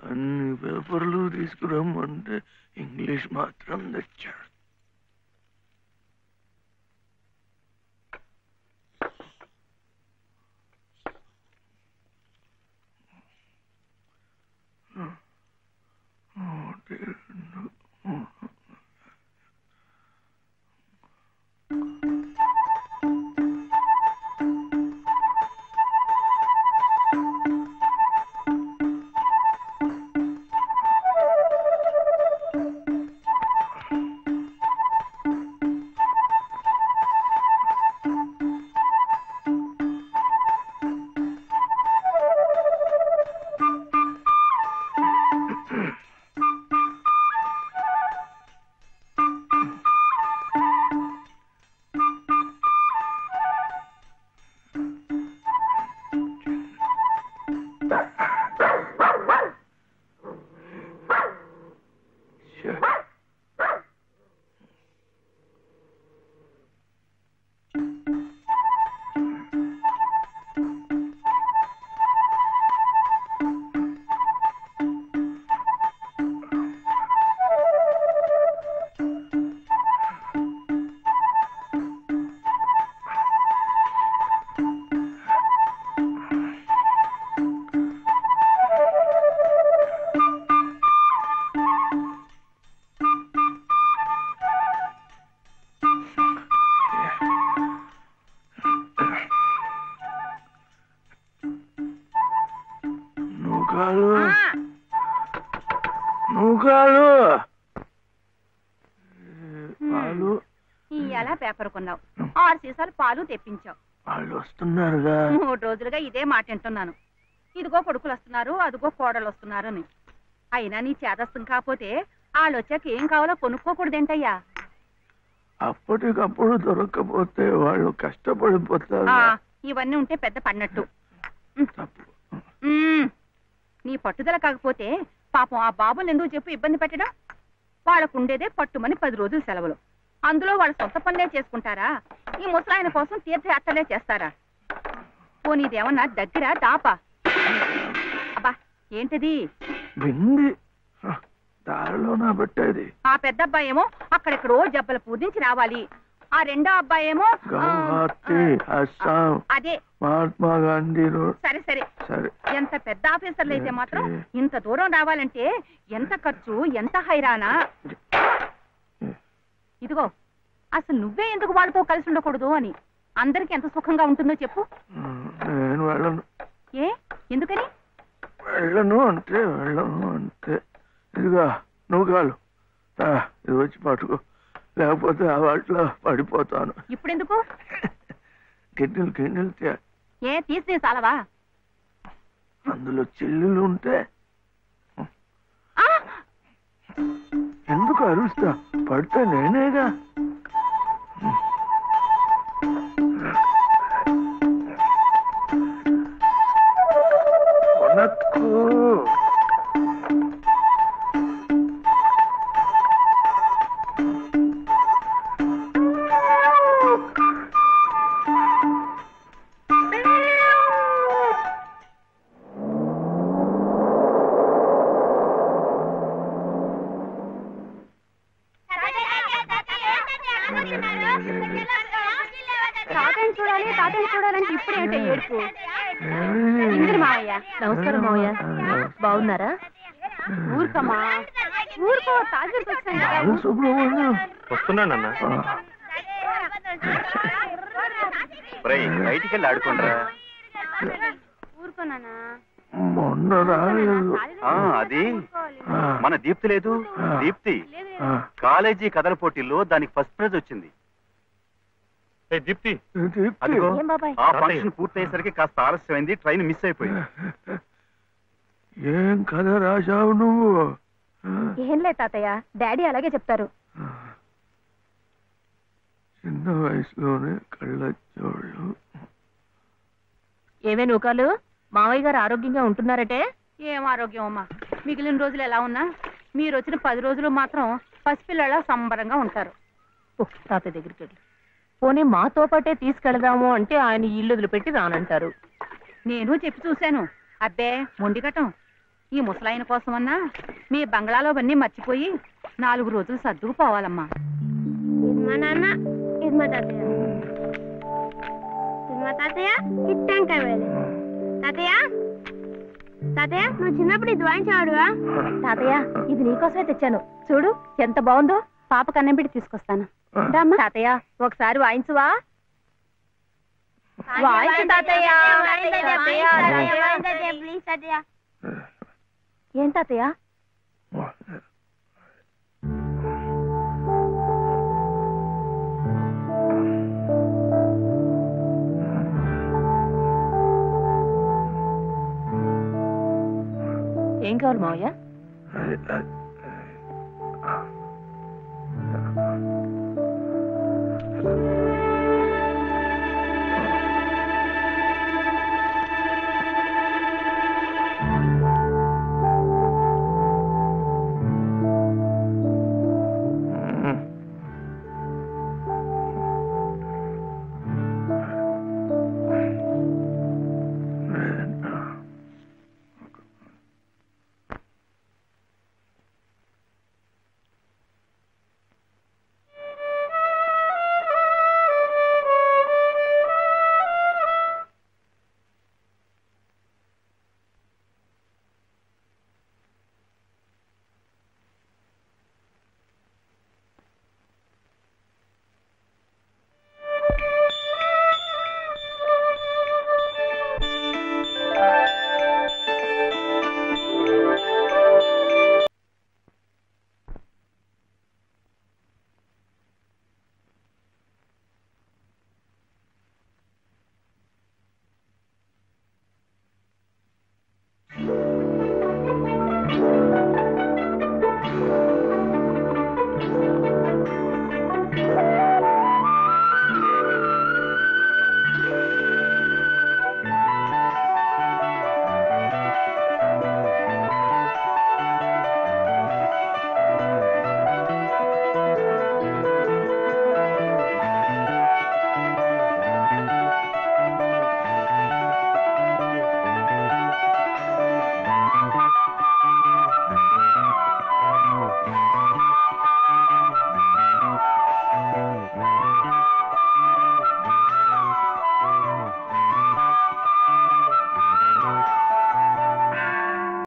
అన్ని పేపర్లు తీసుకురమ్మంటే ఇంగ్లీష్ మాత్రం తెచ్చాడు. ఎలా పేపర్ కొన్నావు? 6 సీసాలు పాలు తెప్పించావు. వాళ్ళు వస్తున్నారుగా. 3 రోజులుగా ఇదే మాట వింటున్నాను. ఇదిగో కొడుకులు వస్తున్నారు, అదిగో కోడలు వస్తున్నారు అని. అయినా నీ చేదస్తం కాకపోతే వాళ్ళు వచ్చాక ఏం కావాలో కొనుక్కోకూడదేంటయ్యా? అప్పటికప్పుడు దొరకకపోతే వాళ్ళు కష్టపడిపోతారు. ఇవన్నీ ఉంటే పెద్ద పడినట్టు. నీ పట్టుదల కాకపోతే పాపం ఆ బాబులు ఎందుకు చెప్పు ఇబ్బంది పెట్టడం? వాళ్ళకు ఉండేదే పట్టుమని 10 రోజులు సెలవులు. అందులో వాళ్ళ సొంత పనులే చేసుకుంటారా? ఈ ముసలాయన కోసం తీర్థయాత్రలే చేస్తారా? పోనీదేమన్నా దగ్గర దాపా? అబ్బా ఏంటది? పెట్టేది. ఆ పెద్ద అబ్బాయి ఏమో అక్కడెక్కడో జబ్బలు పూజించి రావాలి. ఆ రెండో అబ్బాయి ఏమో అదే మహాత్మా గాంధీ. సరే సరే సరే, ఎంత పెద్ద ఆఫీసర్లు అయితే మాత్రం ఇంత దూరం రావాలంటే ఎంత ఖర్చు, ఎంత హైరానా. ఇదిగో అసలు నువ్వే ఎందుకు వాళ్ళతో కలిసి ఉండకూడదు అని. అందరికి ఎంత సుఖంగా ఉంటుందో చెప్పు. నేను వెళ్ళను. ఏ ఎందుకని? వెళ్ళను అంటే వెళ్ళను అంతే. ఇదిగా నువ్వు కాలు ఇది వచ్చి పట్టుకో, లేకపోతే ఆ వాటిలో పడిపోతాను. ఇప్పుడెందుకు? గిన్నెలు ఏ తీసి చాలవా? అందులో చిల్లులు ఉంటే ఎందుకు అరుస్తా? పడితే నేనేగా. చూడాలంటే ఇప్పుడే ఏడుపు. మావయ్య నమస్కారం. మావయ్య బాగున్నారా? ఊరుకమ్మా ఊరుకో, వస్తున్నానన్నా. బయటికి వెళ్ళి ఆడుకోండిరా. ఊరుకోనా? మొన్న రాలేదు. అది మన దీప్తి లేదు, దీప్తి కాలేజీ కథల పోటీల్లో దానికి ఫస్ట్ ప్రైజ్ వచ్చింది. దీప్తి ఆ ఫంక్షన్ పూర్తయ్యేసరికి కాస్త ఆలస్యమైంది, ట్రైన్ మిస్ అయిపోయింది. ఏం కథ రాశావు నువ్వు? ఏం లేదు తాతయ్య, డాడీ అలాగే చెప్తారు. చిన్న వయసులోనే కళ్ళజోళ్ళు. ఏమే నూకాలు, మావయ్య గారు ఆరోగ్యంగా ఉంటున్నారటే? ఏం ఆరోగ్యం అమ్మా, మిగిలిన రోజులు ఎలా ఉన్నా మీరు వచ్చిన 10 రోజులు మాత్రం పసిపిల్లలా సంబరంగా ఉంటారు. తాతయ్య దగ్గరికి వెళ్ళి పోనీ మాతో పాటే తీసుకెళదాము అంటే ఆయన ఇల్లు వదిలిపెట్టి రానంటారు. నేను చెప్పి చూశాను. అబ్బే మొండిగటం. ఈ ముసలాయన కోసమన్నా మీ బంగ్లాలో అవన్నీ మర్చిపోయి 4 రోజులు సర్దుకుపోవాలమ్మా. ఇది మా నాన్న, ఇది మా తాతయ్య. ఇది మా తాతయ్య, ఇది టెంకాయ వేలు. తాతయ్య తాతయ్య, నువ్వు చిన్నప్పుడు ఇది వాయించేవాడుగా? తాతయ్య ఇది నీకోసమే తెచ్చాను, చూడు ఎంత బాగుందో. పాపకు అన్నం పెట్టి తీసుకొస్తాను. తాతయ్య ఒకసారి వాయించువా? వాయించు తాతయ్య. ప్లీజ్ తాతయ్య. ఏం తాతయ్య? ఏం కావాలి మావయ్య?